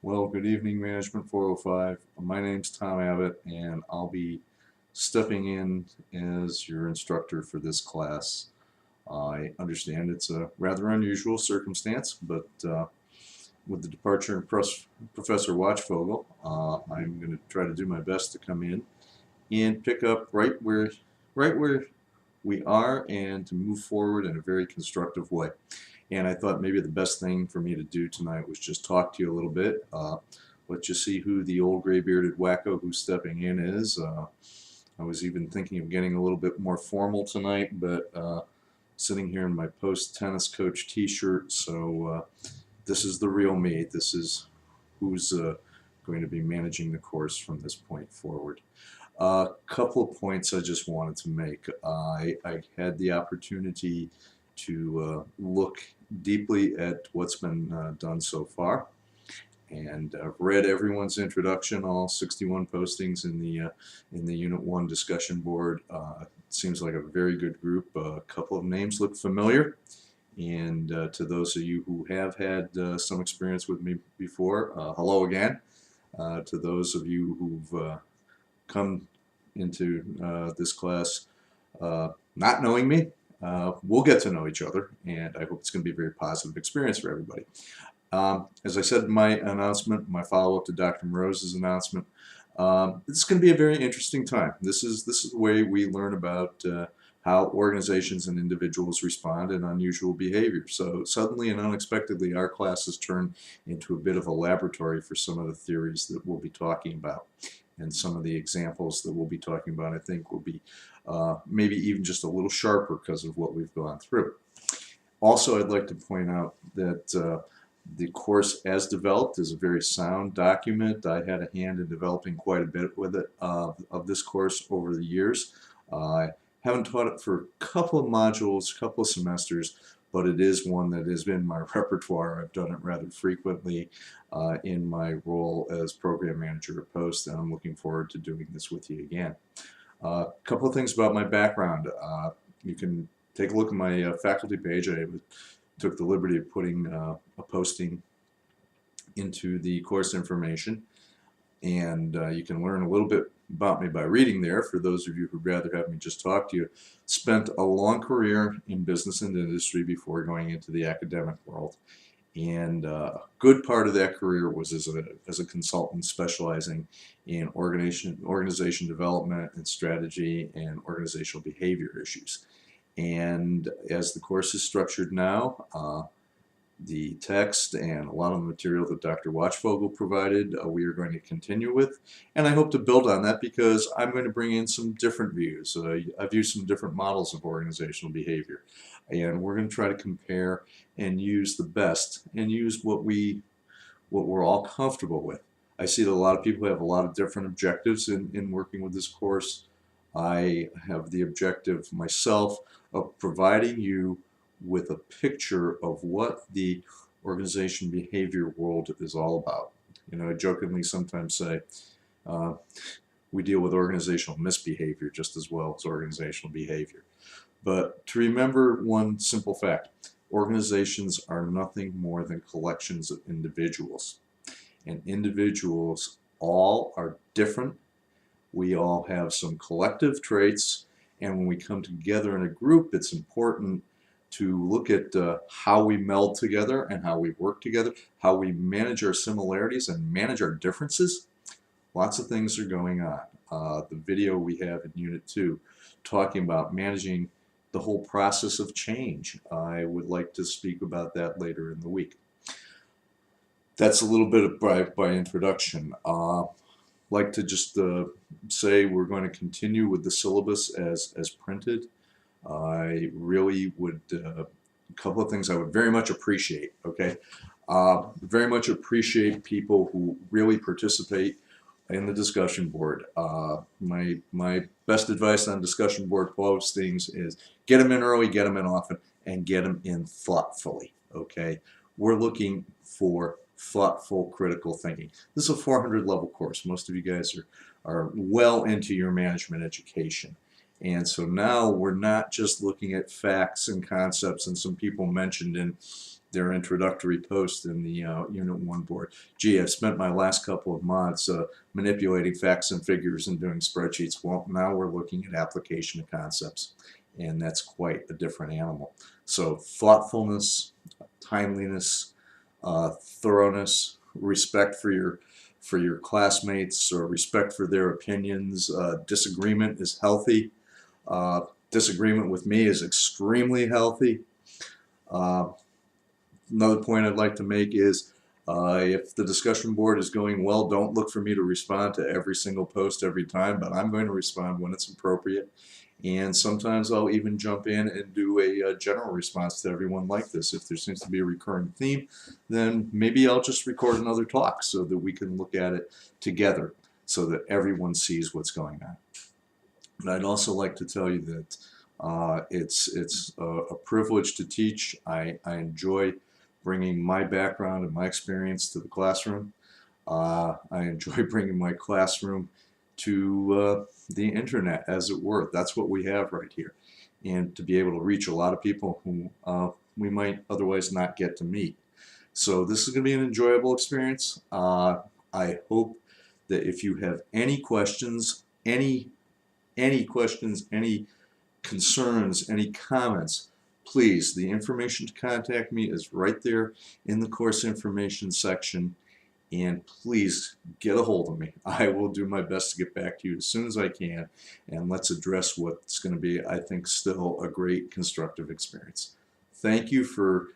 Well, good evening, Management 405. My name's Tom Abbott, and I'll be stepping in as your instructor for this class. I understand it's a rather unusual circumstance, but with the departure of Professor Watchfogel, I'm going to try to do my best to come in and pick up right where we are and to move forward in a very constructive way. And I thought maybe the best thing for me to do tonight was just talk to you a little bit. Let you see who the old gray-bearded wacko who's stepping in is. I was even thinking of getting a little bit more formal tonight, but sitting here in my post-tennis coach t-shirt, so this is the real me. This is who's going to be managing the course from this point forward. A couple of points I just wanted to make. I had the opportunity to look deeply at what's been done so far, and I've read everyone's introduction, all 61 postings in the Unit 1 discussion board. It seems like a very good group. A couple of names look familiar, and to those of you who have had some experience with me before, hello again. To those of you who've come into this class not knowing me, we'll get to know each other, and I hope it's going to be a very positive experience for everybody. As I said in my announcement, my follow-up to Dr. Morose's announcement, this is going to be a very interesting time. This is the way we learn about how organizations and individuals respond in unusual behavior. So suddenly and unexpectedly, our class has turned into a bit of a laboratory for some of the theories that we'll be talking about. And some of the examples that we'll be talking about, I think, will be maybe even just a little sharper because of what we've gone through. Also, I'd like to point out that the course as developed is a very sound document. I had a hand in developing quite a bit with it of this course over the years. I haven't taught it for a couple of modules, a couple of semesters, but it is one that has been my repertoire. I've done it rather frequently in my role as program manager at Post, and I'm looking forward to doing this with you again. A couple of things about my background. You can take a look at my faculty page. I took the liberty of putting a posting into the course information, and you can learn a little bit about me by reading there. For those of you who'd rather have me just talk to you, spent a long career in business and industry before going into the academic world, and a good part of that career was as a consultant specializing in organization development and strategy and organizational behavior issues. And as the course is structured now, the text and a lot of the material that Dr. Watchfogel provided, we are going to continue with, and I hope to build on that because I'm going to bring in some different views. I've used some different models of organizational behavior, and we're going to try to compare and use the best and use what we're all comfortable with. I see that a lot of people have a lot of different objectives in working with this course. I have the objective myself of providing you with a picture of what the organization behavior world is all about. You know, I jokingly sometimes say we deal with organizational misbehavior just as well as organizational behavior. But to remember one simple fact, organizations are nothing more than collections of individuals. And individuals all are different. We all have some collective traits, and when we come together in a group, it's important to look at how we meld together and how we work together, how we manage our similarities and manage our differences. Lots of things are going on. The video we have in Unit 2 talking about managing the whole process of change. I would like to speak about that later in the week. That's a little bit of by introduction. Like to just say we're going to continue with the syllabus as printed. I really would, a couple of things I would very much appreciate, okay? Very much appreciate people who really participate in the discussion board. My best advice on discussion board postings is get them in early, get them in often, and get them in thoughtfully, okay? We're looking for thoughtful, critical thinking. This is a 400 level course. Most of you guys are well into your management education. And so now we're not just looking at facts and concepts, and some people mentioned in their introductory post in the Unit 1 board. Gee, I've spent my last couple of months manipulating facts and figures and doing spreadsheets. Well, now we're looking at application of concepts, and that's quite a different animal. So thoughtfulness, timeliness, thoroughness, respect for your classmates, or respect for their opinions. Disagreement is healthy. Disagreement with me is extremely healthy. Another point I'd like to make is if the discussion board is going well, don't look for me to respond to every single post every time, but I'm going to respond when it's appropriate. And sometimes I'll even jump in and do a general response to everyone like this. If there seems to be a recurring theme, then maybe I'll just record another talk so that we can look at it together so that everyone sees what's going on. And I'd also like to tell you that it's a privilege to teach. I enjoy bringing my background and my experience to the classroom. I enjoy bringing my classroom to the internet, as it were. That's what we have right here. And to be able to reach a lot of people who we might otherwise not get to meet. So this is going to be an enjoyable experience. I hope that if you have any questions, any questions, any concerns, any comments, please, the information to contact me is right there in the course information section, and please get a hold of me. I will do my best to get back to you as soon as I can, and let's address what's going to be, I think, still a great constructive experience. Thank you for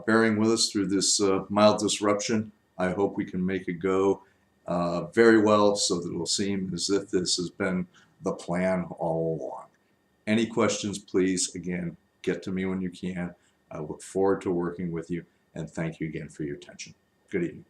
bearing with us through this mild disruption. I hope we can make it go very well so that it'll seem as if this has been the plan all along. Any questions, please, again, get to me when you can. I look forward to working with you, and thank you again for your attention. Good evening.